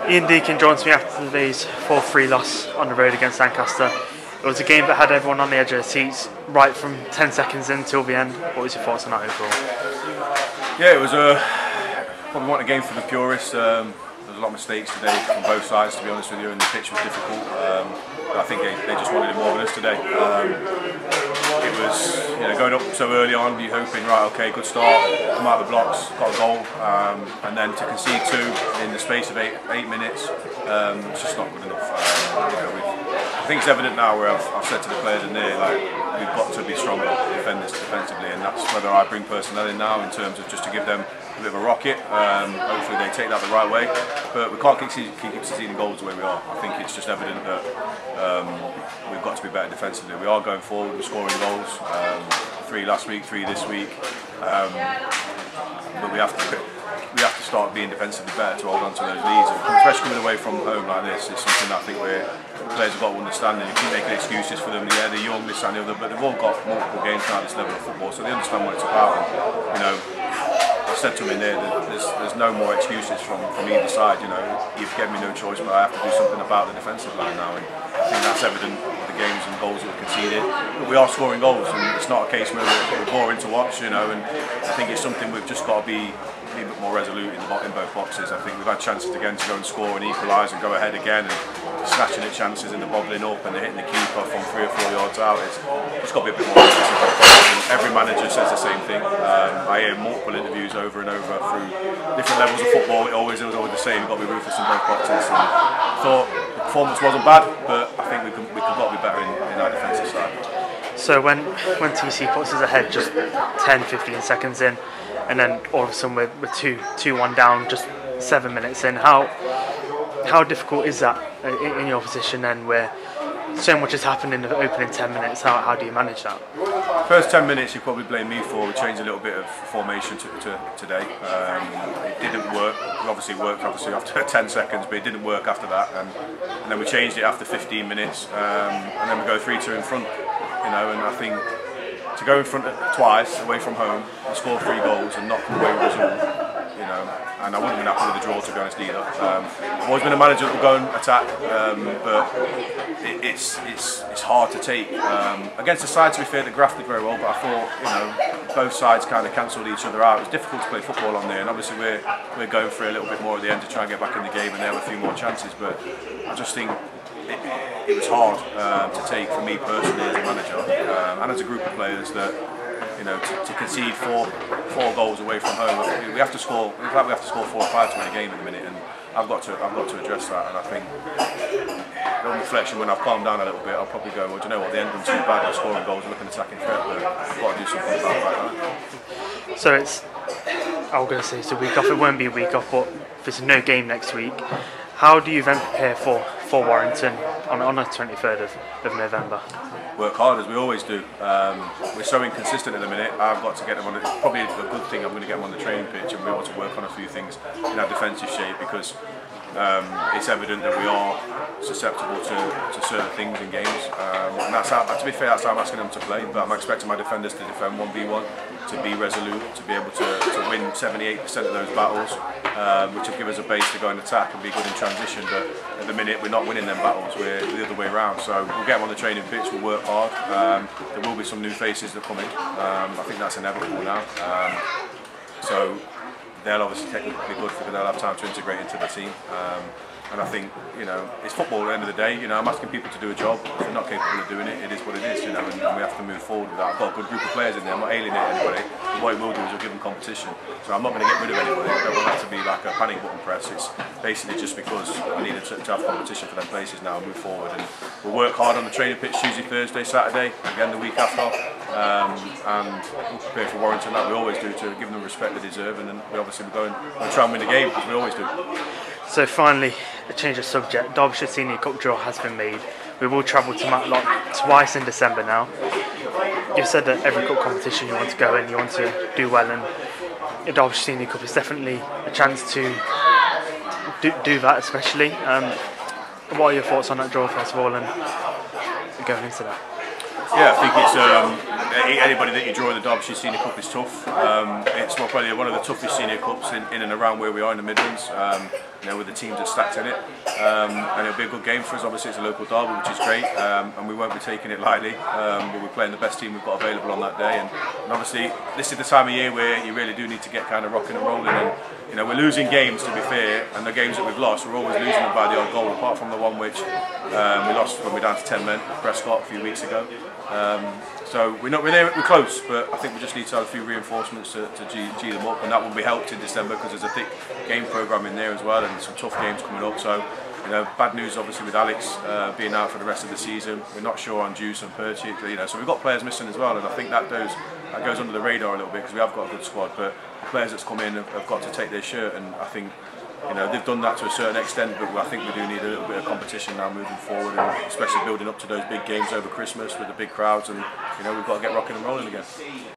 Ian Deakin joins me after today's 4-3 loss on the road against Lancaster. It was a game that had everyone on the edge of their seats right from 10 seconds in till the end. What was your thoughts on that overall? Yeah, it was probably not a game for the purists. There was a lot of mistakes today from both sides, to be honest with you, and the pitch was difficult. But I think they just wanted it more than us today. It was going up so early on, you hoping, right, okay, good start, come out of the blocks, got a goal, and then to concede two in the space of eight minutes, it's just not good enough. I think it's evident now where I've said to the players in there, like, we've got to be stronger defensively, and that's whether I bring personnel in now in terms of just to give them a bit of a rocket. Hopefully they take that the right way, but we can't keep conceding goals the way we are. I think it's just evident that we've got to be better defensively. We are going forward, we're scoring goals, 3 last week, 3 this week, but we have to start being defensively better to hold on to those leads, and especially coming away from home like this. It's something I think the players have got to understand, and you keep making excuses for them. Yeah, they're young, this and the other, but they've all got multiple games now at this level of football, so they understand what it's about. And, I said to him in there that there's no more excuses from either side. You've given me no choice, but I have to do something about the defensive line now, and I think that's evident with the games and goals that we've conceded. But we are scoring goals, and it's not a case where we're boring to watch, and I think it's something we've just got to be a bit more resolute in both boxes. I think we've had chances again to go and score and equalise and go ahead again, and snatching at chances and the bobbling up and they're hitting the keeper from 3 or 4 yards out. It's got to be a bit more aggressive. Every manager says the same thing. I hear multiple interviews over and over through different levels of football. It was always the same. You've got to be ruthless in both boxes. And I thought the performance wasn't bad, but I think we could got to be better in our defensive side. So when TC puts us ahead just 10-15 seconds in, and then all of a sudden we're 2-1 down just 7 minutes in, how difficult is that in your position then, where so much has happened in the opening 10 minutes? How do you manage that? First 10 minutes you probably blame me for. We changed a little bit of formation today. It didn't work. It worked after 10 seconds, but it didn't work after that, and then we changed it after 15 minutes, and then we go 3-2 in front. And I think to go in front twice away from home and score 3 goals and not come away with a result, and I wouldn't have been happy with the draw, to be honest, either. I've always been a manager that will go and attack, but it's hard to take. Against a side, to be fair, that grafted very well, but I thought both sides kind of cancelled each other out. It was difficult to play football on there, and obviously we're going for a little bit more at the end to try and get back in the game, and they have a few more chances, but I just think it was hard to take for me personally as a manager, and as a group of players, that to concede four goals away from home. We have to score. In fact, we have to score 4 or 5 to win a game in a minute, and I've got to address that. And I think, on reflection, when I've calmed down a little bit, I'll probably go, well, do you know what? The end wasn't too bad. We're scoring goals, we're looking attacking threat, but I've got to do something about it right now. So I was going to say it's a week off. It won't be a week off, but there's no game next week. How do you then prepare for Warrington on the 23rd of November? Work hard, as we always do. We're so inconsistent at the minute. I've got to get them on. It's probably a good thing I'm going to get them on the training pitch and be able to work on a few things in our defensive shape, because it's evident that we are susceptible to certain things in games, and that's how, to be fair, that's how I'm asking them to play. But I'm expecting my defenders to defend 1v1, to be resolute, to be able to win 78% of those battles, which will give us a base to go and attack and be good in transition. But at the minute we're not winning them battles, we're the other way around. So we'll get them on the training pitch, we'll work hard. There will be some new faces that come in. I think that's inevitable now. So they'll obviously technically be good because they'll have time to integrate into the team. And I think, it's football at the end of the day. I'm asking people to do a job. If they're not capable of doing it, it is what it is, and we have to move forward with that. I've got a good group of players in there. I'm not alienating anybody. But what it will do is we'll give them competition. So I'm not going to get rid of anybody. I don't want that to be like a panic button press. It's basically just because I needed to have competition for them places now and move forward. And we'll work hard on the training pitch Tuesday, Thursday, Saturday, again the week after. And we'll prepare for Warrington like we always do, to give them the respect they deserve, and then we're going to try and win the game, as we always do. So finally, a change of subject. Derbyshire Senior Cup draw has been made. We will travel to Matlock twice in December now. You've said that every cup competition you want to go in, you want to do well, and the Derbyshire Senior Cup is definitely a chance to do that, especially. What are your thoughts on that draw, first of all, and going into that? Yeah, I think it's anybody that you draw in the Derbyshire Senior Cup is tough. It's probably one of the toughest senior cups in and around where we are in the Midlands. with the teams that stacked in it, and it'll be a good game for us. Obviously it's a local derby, which is great, and we won't be taking it lightly, but we're playing the best team we've got available on that day, and obviously this is the time of year where you really do need to get kind of rocking and rolling, and we're losing games, to be fair, and the games that we've lost, we're always losing them by the odd goal, apart from the one which we lost when we were down to 10 men, Prescott, a few weeks ago. So we're close, but I think we just need to have a few reinforcements to G them up, and that will be helped in December because there's a thick game programme in there as well, and some tough games coming up. So bad news obviously with Alex being out for the rest of the season. We're not sure on Juice and Perchik, so we've got players missing as well, and I think that goes under the radar a little bit because we have got a good squad, but the players that's come in have got to take their shirt, and I think they've done that to a certain extent, but I think we do need a little bit of competition now moving forward, and especially building up to those big games over Christmas with the big crowds, and we've got to get rocking and rolling again.